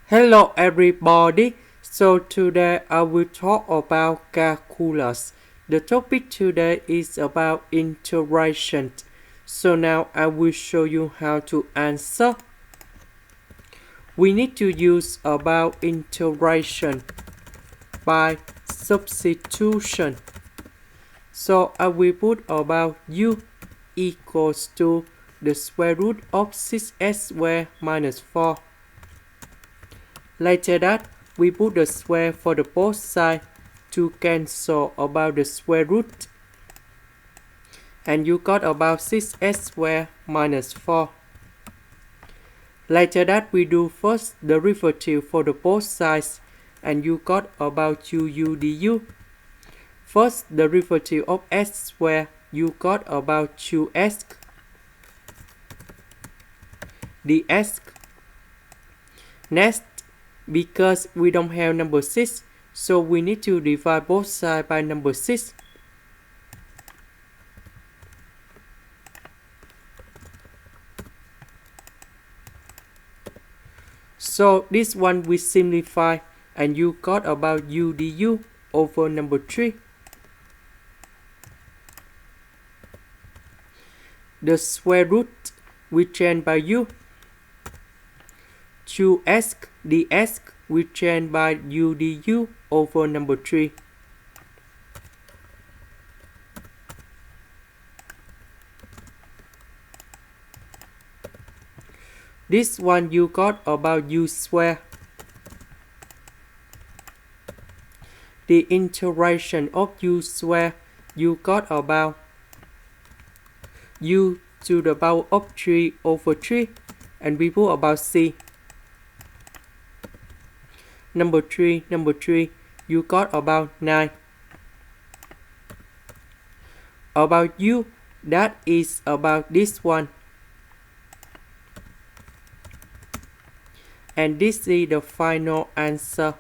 Hello everybody, so today I will talk about calculus. The topic today is about integration. So now I will show you how to answer. We need to use about integration by substitution. So I will put about u equals to the square root of 6s squared minus 4. Later that, we put the square for the both sides to cancel about the square root. And you got about 6s squared minus 4. Later that, we do first the derivative for the both sides. And you got about u du. First the derivative of s squared, you got about 2s ds. Next, because we don't have number 6, so we need to divide both sides by number 6. So this one we simplify and you got about u du over number 3. The square root we change by u. 2s ds we change by u du over number 3. This one you got about u squared. The integration of u squared, you got about u to the power of 3 over 3, and we put about c. Number 3, you got about 9. About u, that is about this one. And this is the final answer.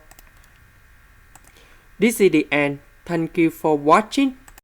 This is the end. Thank you for watching.